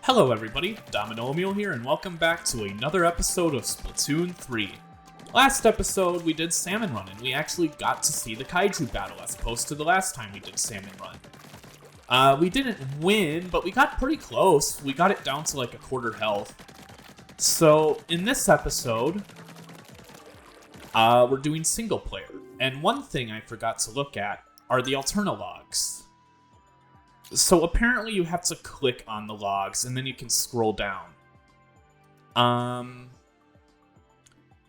Hello everybody, Dominomial here, and welcome back to another episode of Splatoon 3. Last episode, we did Salmon Run, and we actually got to see the Kaiju battle, as opposed to the last time we did Salmon Run. We didn't win, but we got pretty close. We got it down to like a quarter health. So, in this episode, we're doing single player. And one thing I forgot to look at are the Alterna logs. So apparently you have to click on the logs and then you can scroll down.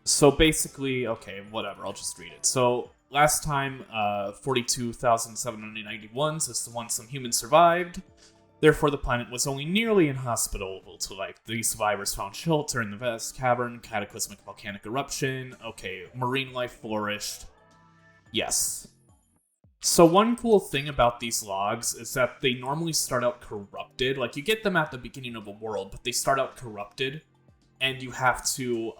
So basically, okay, whatever, I'll just read it. So last time, 42,791 is the one some humans survived. Therefore, the planet was only nearly inhospitable to life. The survivors found shelter in the vast cavern, cataclysmic volcanic eruption. Okay, marine life flourished. Yes. So one cool thing about these logs is that they normally start out corrupted. Like, you get them at the beginning of a world, but they start out corrupted, and you have to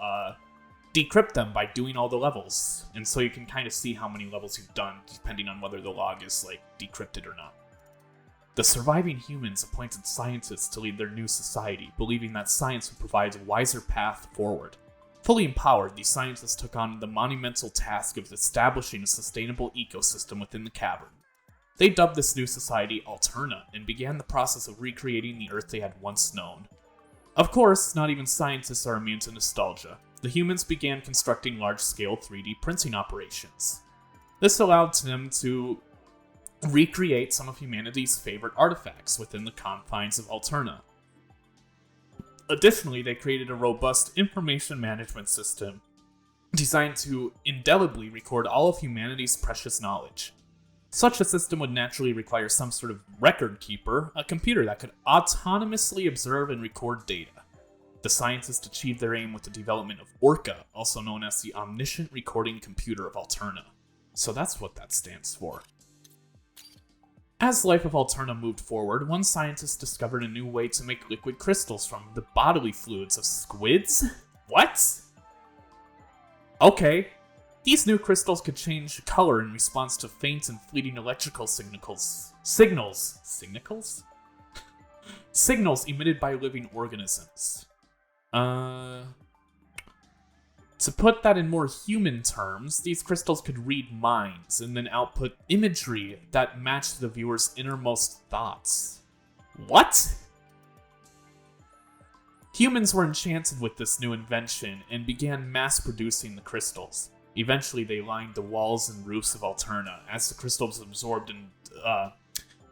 decrypt them by doing all the levels. And so you can kind of see how many levels you've done, depending on whether the log is, like, decrypted or not. The surviving humans appointed scientists to lead their new society, believing that science would provide a wiser path forward. Fully empowered, these scientists took on the monumental task of establishing a sustainable ecosystem within the cavern. They dubbed this new society Alterna and began the process of recreating the Earth they had once known. Of course, not even scientists are immune to nostalgia. The humans began constructing large-scale 3D printing operations. This allowed them to recreate some of humanity's favorite artifacts within the confines of Alterna. Additionally, they created a robust information management system designed to indelibly record all of humanity's precious knowledge. Such a system would naturally require some sort of record keeper, a computer that could autonomously observe and record data. The scientists achieved their aim with the development of Orca, also known as the Omniscient Recording Computer of Alterna. So that's what that stands for. As life of Alterna moved forward, one scientist discovered a new way to make liquid crystals from the bodily fluids of squids? What? Okay. These new crystals could change color in response to faint and fleeting electrical signals emitted by living organisms. To put that in more human terms, these crystals could read minds and then output imagery that matched the viewer's innermost thoughts. What? Humans were enchanted with this new invention and began mass-producing the crystals. Eventually, they lined the walls and roofs of Alterna. As the crystals absorbed in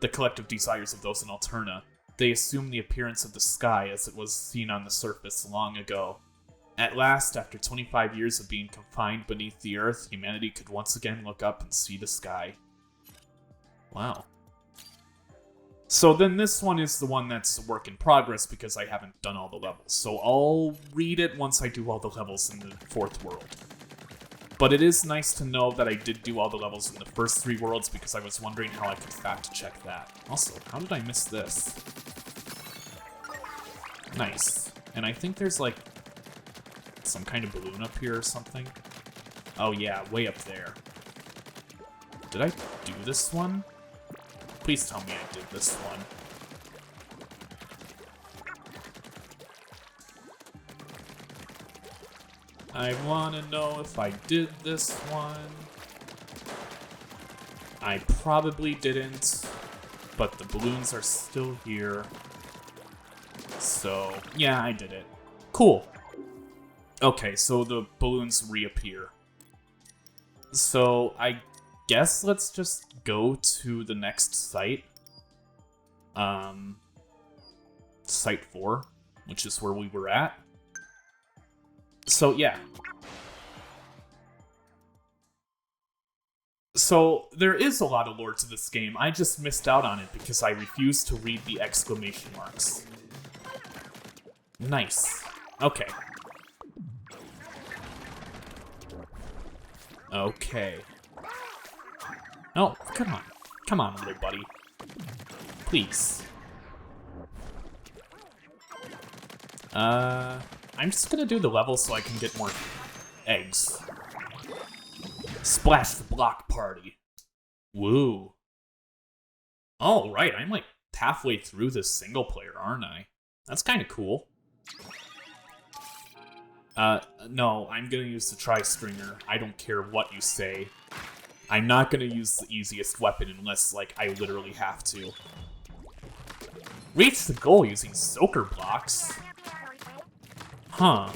the collective desires of those in Alterna, they assumed the appearance of the sky as it was seen on the surface long ago. At last, after 25 years of being confined beneath the earth, humanity could once again look up and see the sky. Wow. So then this one is the one that's a work in progress because I haven't done all the levels. So I'll read it once I do all the levels in the fourth world. But it is nice to know that I did do all the levels in the first three worlds because I was wondering how I could fact check that. Also, how did I miss this? Nice. And I think there's like some kind of balloon up here or something. Oh yeah, way up there. Did I do this one? Please tell me I did this one. I wanna know if I did this one. I probably didn't, but the balloons are still here. So, yeah, I did it. Cool. Okay, so the balloons reappear. So, I guess let's just go to the next site. Site 4, which is where we were at. So, yeah. So, there is a lot of lore to this game. I just missed out on it because I refused to read the exclamation marks. Nice. Okay. Okay. No, come on. Come on, little buddy. Please. I'm just gonna do the level so I can get more eggs. Splash the block party. Woo. Oh, right, I'm like halfway through this single player, aren't I? That's kind of cool. No, I'm gonna use the tri-stringer. I don't care what you say. I'm not gonna use the easiest weapon unless, like, I literally have to. Reach the goal using soaker blocks? Huh.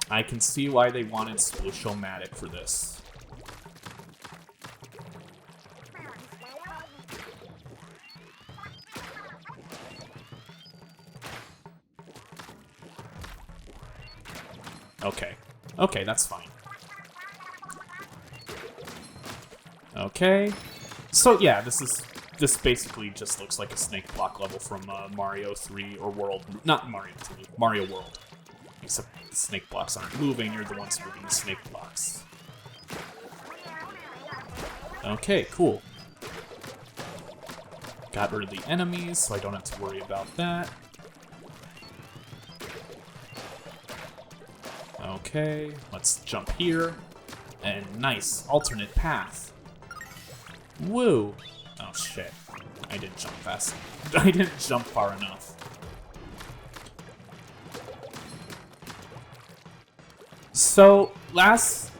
I can see why they wanted Splashomatic for this. Okay. Okay, that's fine. Okay. So yeah, this basically just looks like a snake block level from Mario 3 or World. Not Mario 3, Mario World. Except the snake blocks aren't moving, you're the ones moving the snake blocks. Okay, cool. Got rid of the enemies, so I don't have to worry about that. Okay, let's jump here. And nice, alternate path. Woo! Oh shit, I didn't jump fast. I didn't jump far enough. So, last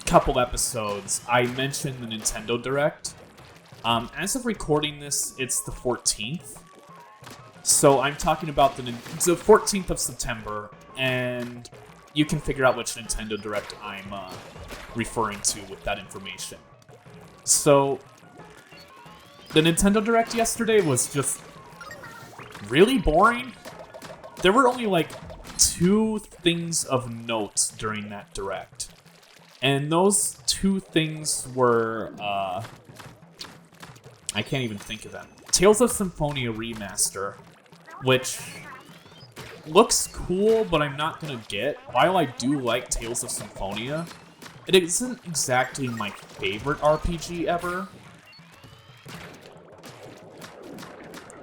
couple episodes, I mentioned the Nintendo Direct. As of recording this, it's the 14th. So I'm talking about the 14th of September, and you can figure out which Nintendo Direct I'm referring to with that information. So, the Nintendo Direct yesterday was just really boring. There were only like 2 things of note during that Direct. And those 2 things were, I can't even think of them. Tales of Symphonia Remaster, which looks cool, but I'm not gonna get. While I do like Tales of Symphonia, it isn't exactly my favorite RPG ever.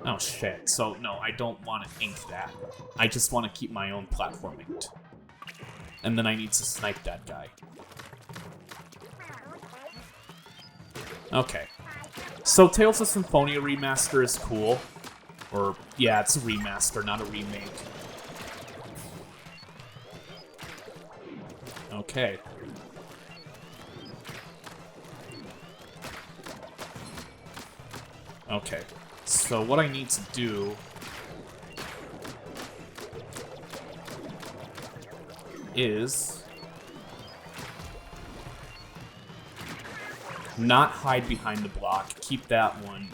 Oh shit, so no, I don't want to ink that. I just want to keep my own platform inked. And then I need to snipe that guy. Okay. So Tales of Symphonia Remaster is cool. Or, yeah, it's a remaster, not a remake. Okay. Okay. So what I need to do is not hide behind the block, keep that one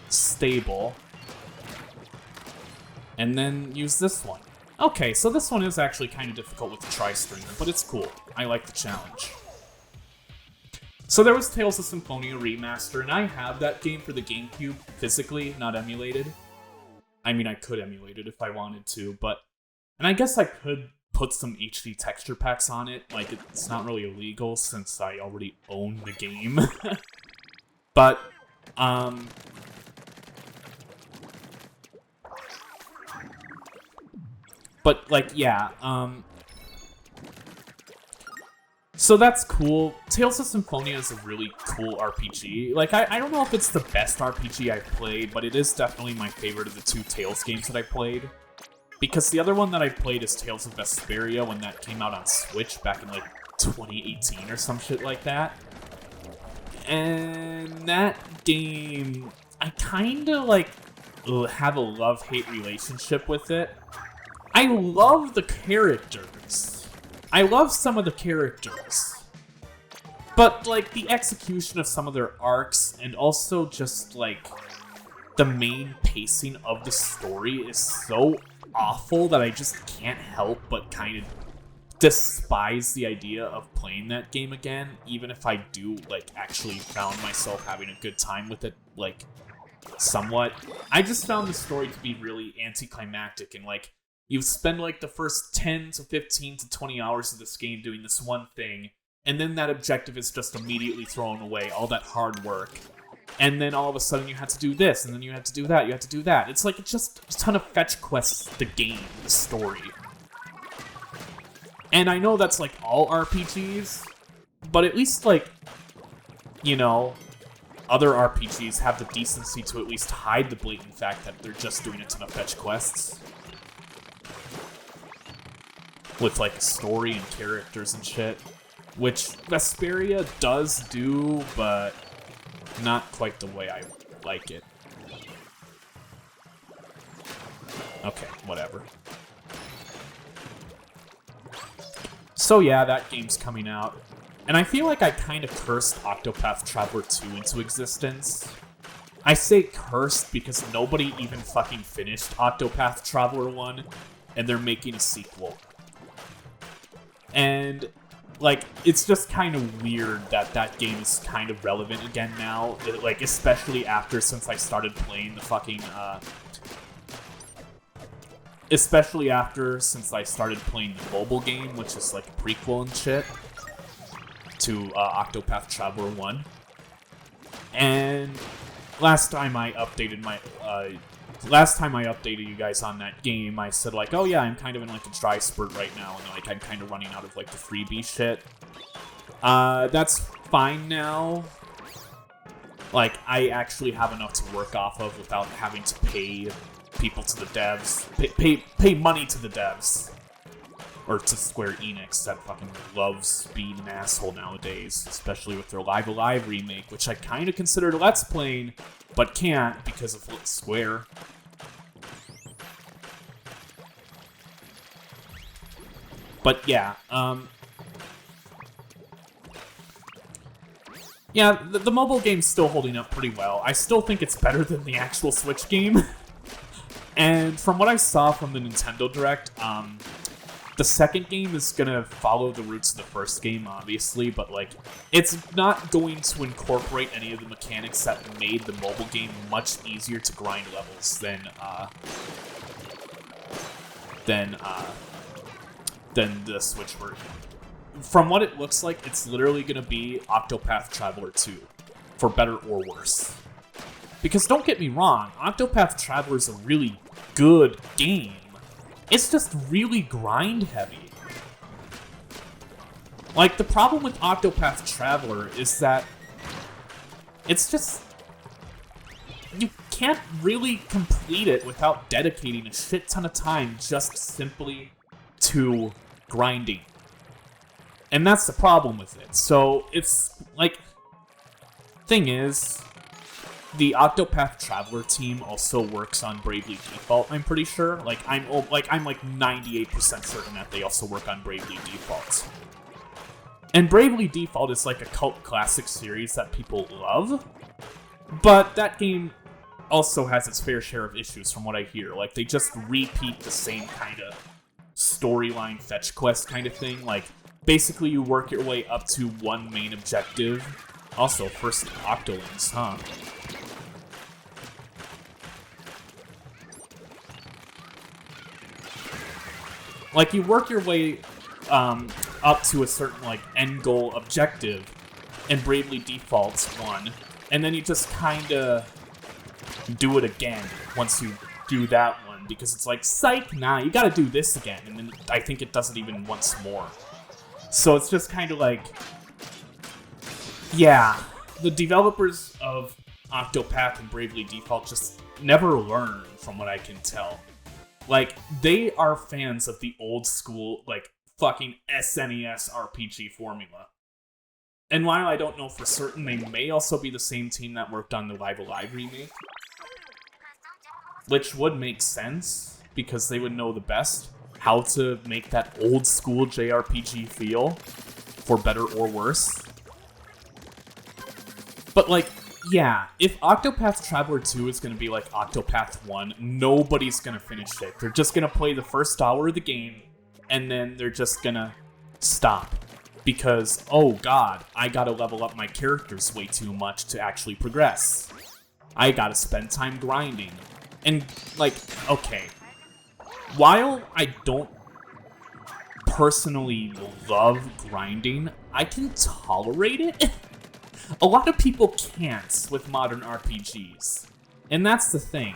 stable, and then use this one. Okay, so this one is actually kind of difficult with the tri-stringer, but it's cool. I like the challenge. So there was Tales of Symphonia Remaster, and I have that game for the GameCube physically, not emulated. I mean, I could emulate it if I wanted to, but... And I guess I could put some HD texture packs on it. Like, it's not really illegal since I already own the game. But, But, like, yeah, so that's cool. Tales of Symphonia is a really cool RPG. Like, I don't know if it's the best RPG I've played, but it is definitely my favorite of the 2 Tales games that I played. Because the other one that I played is Tales of Vesperia when that came out on Switch back in, like, 2018 or some shit like that. And that game, I kinda, like, have a love-hate relationship with it. I love the characters. I love some of the characters. But, like, the execution of some of their arcs, and also just, like, the main pacing of the story is so awful that I just can't help but kind of despise the idea of playing that game again, even if I do, like, actually found myself having a good time with it, like, somewhat. I just found the story to be really anticlimactic, and, like, you spend, like, the first 10 to 15 to 20 hours of this game doing this one thing, and then that objective is just immediately thrown away, all that hard work. And then all of a sudden you have to do this, and then you have to do that, you have to do that. It's like, it's just a ton of fetch quests, the game, the story. And I know that's, like, all RPGs, but at least, like, you know, other RPGs have the decency to at least hide the blatant fact that they're just doing a ton of fetch quests. With, like, a story and characters and shit. Which Vesperia does do, but not quite the way I like it. Okay, whatever. So yeah, that game's coming out. And I feel like I kind of cursed Octopath Traveler 2 into existence. I say cursed because nobody even fucking finished Octopath Traveler 1, and they're making a sequel. And, like, it's just kind of weird that that game is kind of relevant again now. Like, especially since I started playing the fucking, since I started playing the mobile game, which is, like, a prequel and shit to Octopath Traveler 1. And last time I updated you guys on that game, I said, like, oh yeah, I'm kind of in, like, a dry spurt right now, and, like, I'm kind of running out of, like, the freebie shit. That's fine now. Like, I actually have enough to work off of without having to pay people to the devs. Pay money to the devs. Or to Square Enix, that fucking loves being an asshole nowadays, especially with their Live Alive remake, which I kind of considered Let's Playing, but can't because of Square. But yeah, yeah, the mobile game's still holding up pretty well. I still think it's better than the actual Switch game. And from what I saw from the Nintendo Direct, the second game is gonna follow the roots of the first game, obviously, but, like, it's not going to incorporate any of the mechanics that made the mobile game much easier to grind levels than the Switch version. From what it looks like, it's literally gonna be Octopath Traveler 2, for better or worse. Because don't get me wrong, Octopath Traveler is a really good game. It's just really grind heavy. Like, the problem with Octopath Traveler is that it's just... you can't really complete it without dedicating a shit ton of time just simply to grinding. And that's the problem with it. So, it's, like... thing is... the Octopath Traveler team also works on Bravely Default, I'm pretty sure. I'm 98% certain that they also work on Bravely Default. And Bravely Default is like a cult classic series that people love, but that game also has its fair share of issues from what I hear. Like, they just repeat the same kind of storyline fetch quest kind of thing. Like, basically you work your way up to one main objective. Also, first Octolings, huh? Like, you work your way up to a certain, like, end goal objective in Bravely Default's one, and then you just kinda do it again once you do that one, because it's like, psych, nah, you gotta do this again, and then I think it does it even once more. So it's just kinda like, yeah, the developers of Octopath and Bravely Default just never learn, from what I can tell. Like, they are fans of the old school, like, fucking SNES RPG formula. And while I don't know for certain, they may also be the same team that worked on the Live Alive remake. Which would make sense, because they would know the best how to make that old school JRPG feel, for better or worse. But, like, yeah, if Octopath Traveler 2 is going to be like Octopath 1, nobody's going to finish it. They're just going to play the first hour of the game, and then they're just going to stop. Because, oh god, I gotta level up my characters way too much to actually progress. I gotta spend time grinding. And, like, okay. While I don't personally love grinding, I can tolerate it. A lot of people can't with modern RPGs. And that's the thing.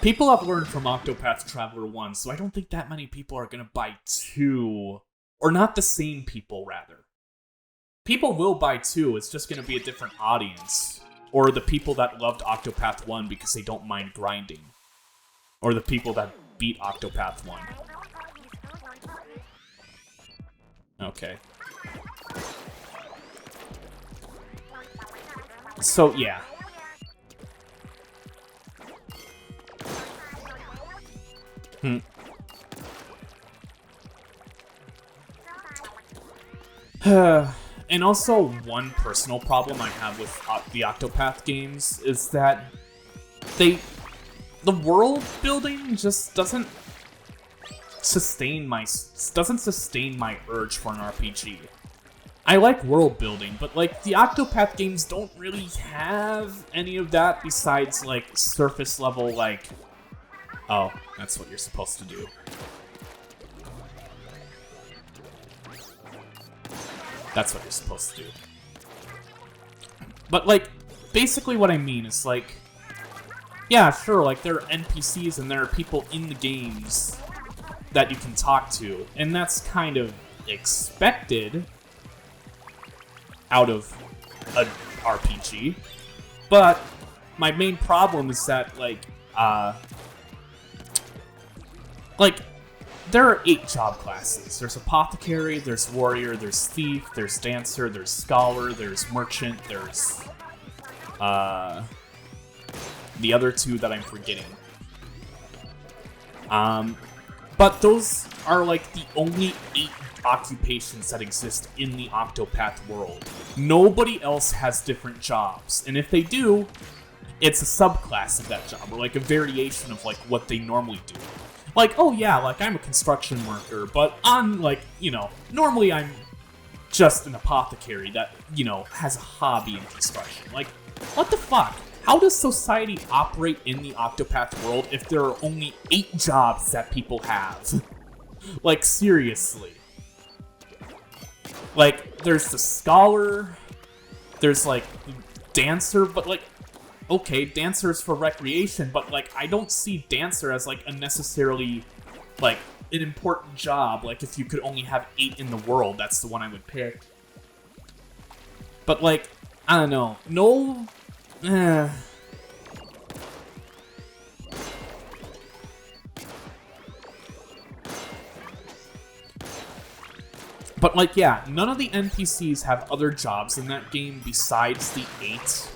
People have learned from Octopath Traveler 1, so I don't think that many people are gonna buy 2. Or not the same people, rather. People will buy 2, it's just gonna be a different audience. Or the people that loved Octopath 1 because they don't mind grinding. Or the people that beat Octopath 1. Okay. So, yeah. And also, one personal problem I have with the Octopath games is that the world building just doesn't sustain my urge for an RPG. I like world building, but like the Octopath games don't really have any of that besides like surface level like, oh, that's what you're supposed to do. That's what you're supposed to do. But like, basically what I mean is like, yeah, sure, like there are NPCs and there are people in the games that you can talk to, and that's kind of expected out of an RPG. But my main problem is that there are 8 job classes. There's Apothecary, there's Warrior, there's Thief, there's Dancer, there's Scholar, there's Merchant, there's the other 2 that I'm forgetting. But those are like the only 8 occupations that exist in the Octopath world. Nobody else has different jobs, and if they do, it's a subclass of that job, or like a variation of like what they normally do. Like, oh yeah, like I'm a construction worker, but on like, you know, normally I'm just an apothecary that, you know, has a hobby in construction. Like, what the fuck? How does society operate in the Octopath world if there are only 8 jobs that people have? Like, seriously. Like, there's the Scholar, there's like Dancer, but like, okay, Dancer is for recreation, but like, I don't see Dancer as like a necessarily like an important job. Like, if you could only have 8 in the world, that's the one I would pick. But like, I don't know, no. But like, yeah, none of the NPCs have other jobs in that game besides the 8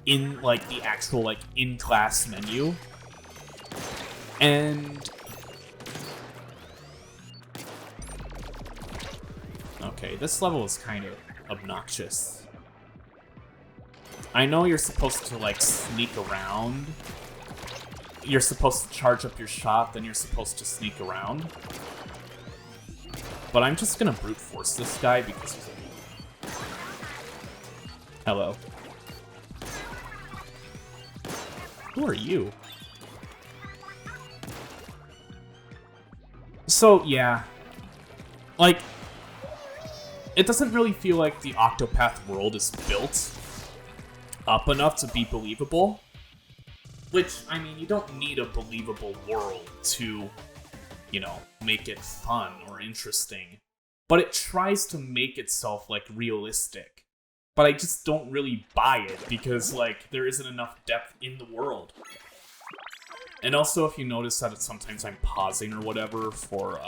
in like the actual like in-class menu. And okay, this level is kind of obnoxious. I know you're supposed to like sneak around. You're supposed to charge up your shot, then you're supposed to sneak around. But I'm just gonna brute force this guy because he's a... Hello. Who are you? So, yeah. Like, it doesn't really feel like the Octopath world is built up enough to be believable. Which, I mean, you don't need a believable world to, you know, make it fun or interesting. But it tries to make itself, like, realistic. But I just don't really buy it, because, like, there isn't enough depth in the world. And also, if you notice that sometimes I'm pausing or whatever for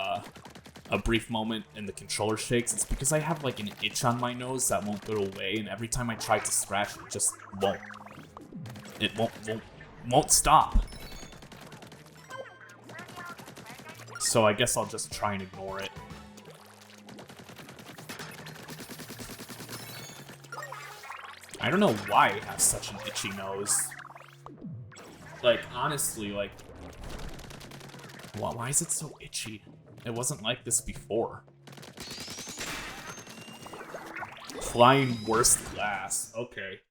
a brief moment and the controller shakes, it's because I have, like, an itch on my nose that won't go away, and every time I try to scratch, it just won't. It won't stop. So I guess I'll just try and ignore it. I don't know why I have such an itchy nose. Like, honestly, like... Why is it so itchy? It wasn't like this before. Flying worst class. Okay.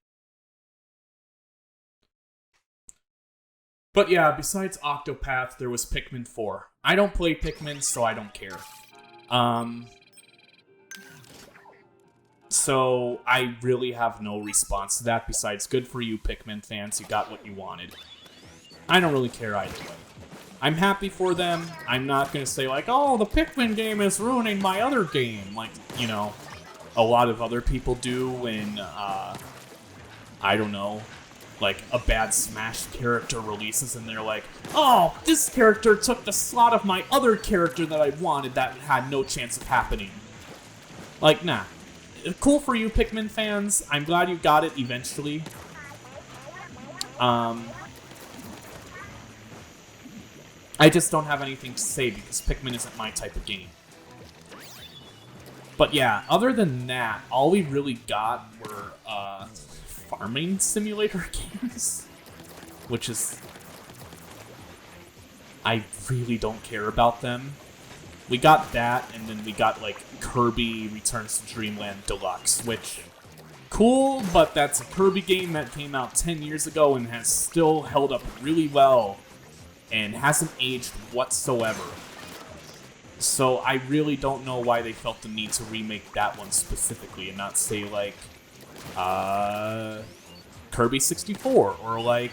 But yeah, besides Octopath, there was Pikmin 4. I don't play Pikmin, so I don't care. So I really have no response to that besides good for you, Pikmin fans. You got what you wanted. I don't really care either way. I'm happy for them. I'm not gonna say like, oh, the Pikmin game is ruining my other game. Like, you know, a lot of other people do when, I don't know, like a bad Smash character releases and they're like, oh, this character took the slot of my other character that I wanted that had no chance of happening. Like, nah. Cool for you, Pikmin fans. I'm glad you got it eventually. I just don't have anything to say because Pikmin isn't my type of game. But yeah, other than that, all we really got were farming simulator games, which is... I really don't care about them. We got that, and then we got, like, Kirby Returns to Dreamland Deluxe, which... Cool, but that's a Kirby game that came out 10 years ago and has still held up really well and hasn't aged whatsoever. So I really don't know why they felt the need to remake that one specifically and not say, like, Kirby 64 or, like,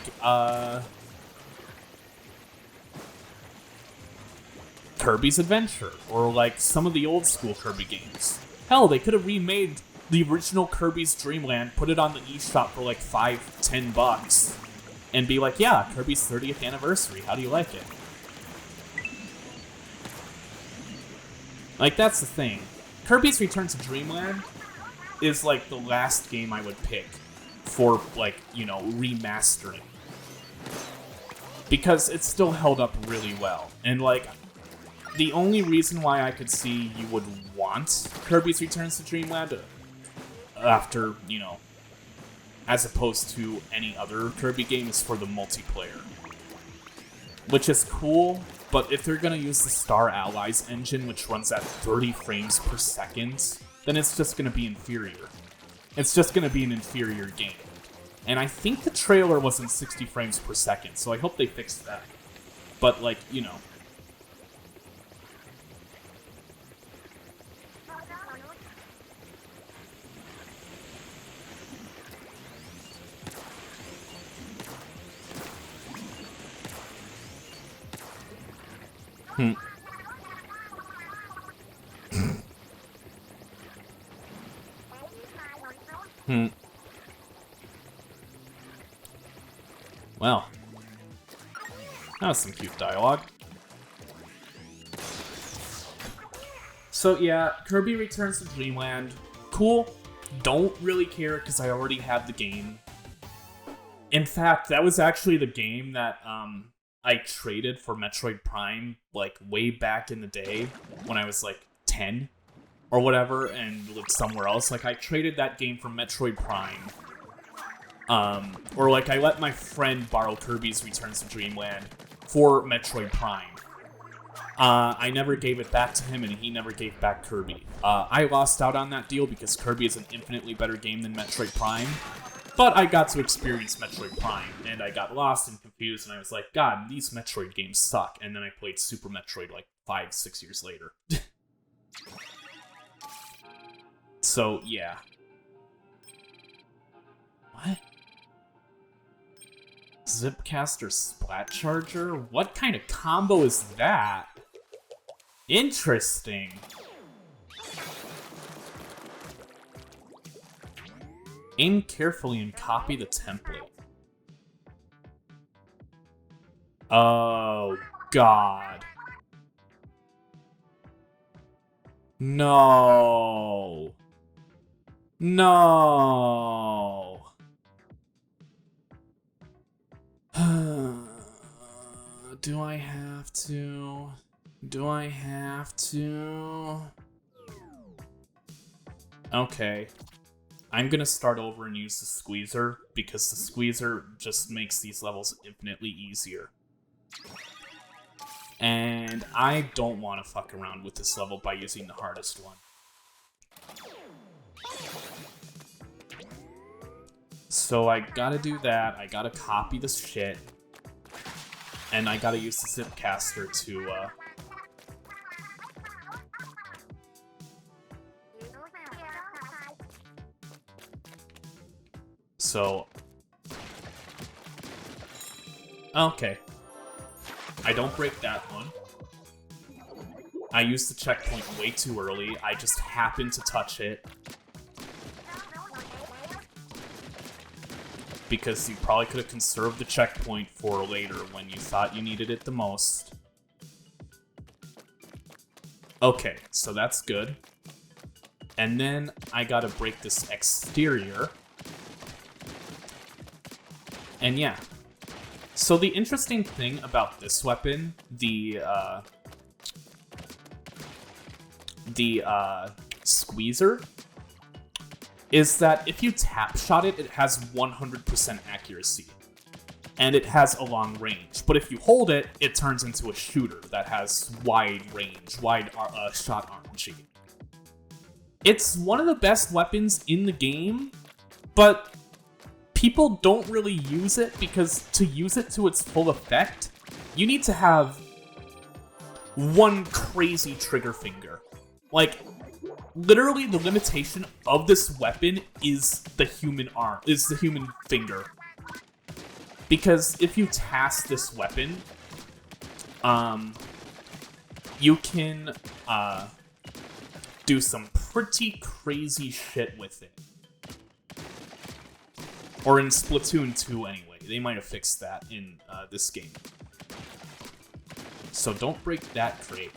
Kirby's Adventure or, like, some of the old school Kirby games. Hell, they could have remade the original Kirby's Dream Land, put it on the eShop for like $5-10, and be like, yeah, Kirby's 30th anniversary, how do you like it? Like, that's the thing. Kirby's Return to Dreamland is like the last game I would pick for, like, you know, remastering. Because it's still held up really well. And, like, the only reason why I could see you would want Kirby's Returns to Dreamland after, you know, as opposed to any other Kirby game is for the multiplayer. Which is cool, but if they're gonna use the Star Allies engine, which runs at 30 frames per second, then it's just gonna be inferior. It's just gonna be an inferior game. And I think the trailer was in 60 frames per second, so I hope they fix that. But, like, you know. Well, that was some cute dialogue. So yeah, Kirby Returns to Dreamland, cool. Don't really care because I already have the game. In fact, that was actually the game that I traded for Metroid Prime, like, way back in the day when I was, like, 10 or whatever and lived somewhere else. Like, I traded that game for Metroid Prime. Or, like, I let my friend borrow Kirby's Returns to Dreamland for Metroid Prime. I never gave it back to him, and he never gave back Kirby. I lost out on that deal because Kirby is an infinitely better game than Metroid Prime. But I got to experience Metroid Prime, and I got lost and confused, and I was like, God, these Metroid games suck. And then I played Super Metroid like 5-6 years later. So, yeah. What? Zipcaster Splat Charger? What kind of combo is that? Interesting. Aim carefully and copy the template. Oh, God. No. No. Do I have to? Do I have to? Okay. I'm gonna start over and use the squeezer, because the squeezer just makes these levels infinitely easier. And I don't want to fuck around with this level by using the hardest one. So I gotta do that, I gotta copy this shit, and I gotta use the Zipcaster to, So... Okay. I don't break that one. I used the checkpoint way too early, I just happened to touch it. because you probably could have conserved the checkpoint for later when you thought you needed it the most. Okay, so that's good. And then I gotta break this exterior. And yeah. So the interesting thing about this weapon, the squeezer, is that if you tap shot it, it has 100% accuracy. And it has a long range. But if you hold it, it turns into a shooter that has wide range, wide shot RNG. It's one of the best weapons in the game, but people don't really use it because to use it to its full effect, you need to have one crazy trigger finger. Like, literally the limitation of this weapon is the human arm, is the human finger. Because if you task this weapon, you can do some pretty crazy shit with it. Or in Splatoon 2 anyway. They might have fixed that in this game. So don't break that crate.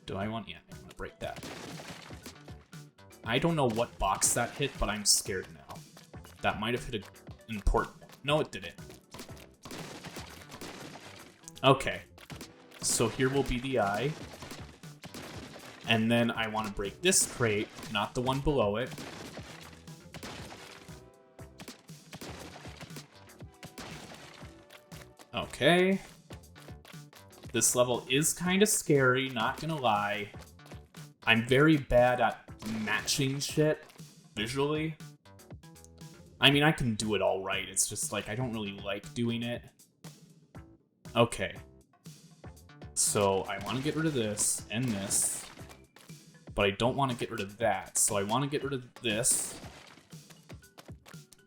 Do I want... Yeah, I want to break that. I don't know what box that hit, but I'm scared now. That might have hit an important one. No, it didn't. Okay. So here will be the eye. And then I want to break this crate, not the one below it. Okay. This level is kind of scary, not gonna lie. I'm very bad at matching shit visually. I mean, I can do it all right. It's just like I don't really like doing it. Okay. So I want to get rid of this and this. But I don't want to get rid of that. So I want to get rid of this.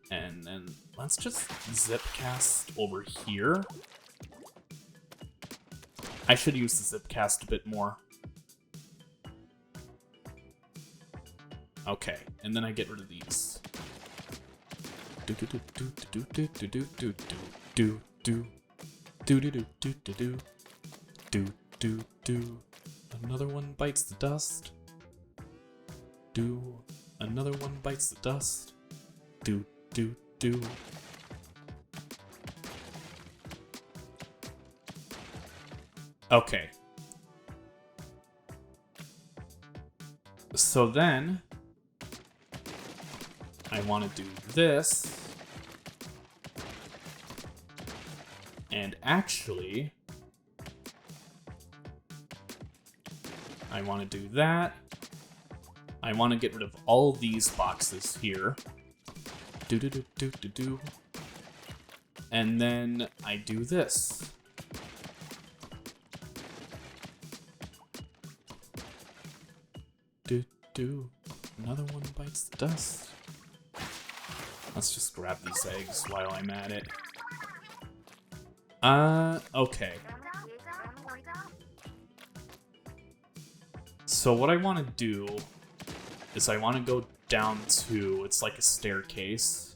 And then let's just zip cast over here. I should use the zip cast a bit more. Okay, and then I get rid of these. Another one bites the dust. Another one bites the dust. Okay. So then I want to do this. And actually, I want to do that. I want to get rid of all these boxes here. And then I do this. Another one bites the dust. Let's just grab these eggs while I'm at it. Okay. So what I want to do is I want to go down to, it's like a staircase,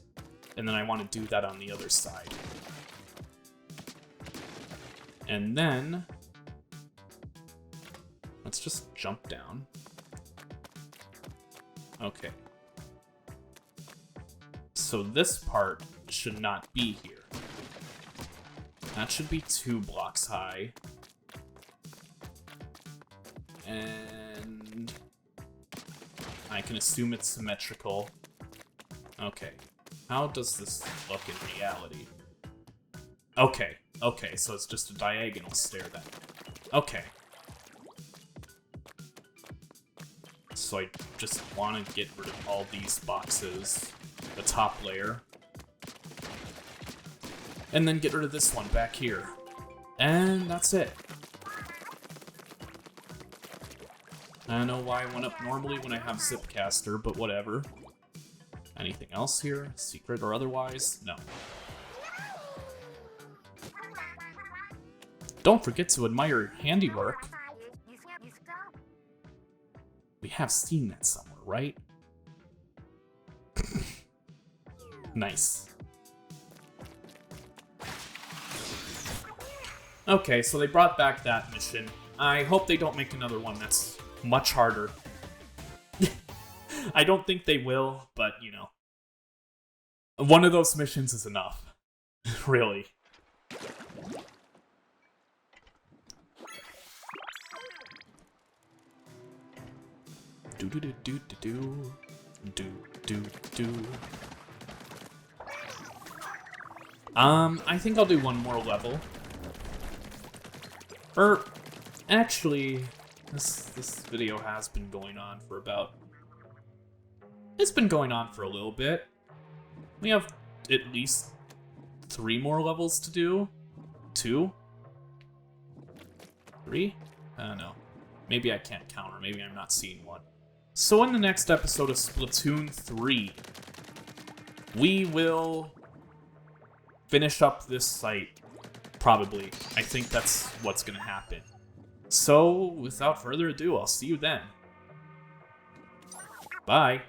and then I want to do that on the other side. And then, let's just jump down. Okay. So this part should not be here. That should be 2 blocks high. And I can assume it's symmetrical. Okay. How does this look in reality? Okay. Okay, so it's just a diagonal stair then. Okay. So I just want to get rid of all these boxes. The top layer. And then get rid of this one back here. And that's it. I don't know why I went up normally when I have Zipcaster, but whatever. Anything else here? Secret or otherwise? No. Don't forget to admire your handiwork. We have seen that somewhere, right? Nice. Okay, so they brought back that mission. I hope they don't make another one that's much harder. I don't think they will, but, you know. One of those missions is enough. Really. I think I'll do one more level. Actually, this video has been going on for about... It's been going on for a little bit. We have at least 3 more levels to do. 2? 3? I don't know. Maybe I can't count, or maybe I'm not seeing one. So in the next episode of Splatoon 3, we will finish up this site. Probably. I think that's what's gonna happen. So, without further ado, I'll see you then. Bye.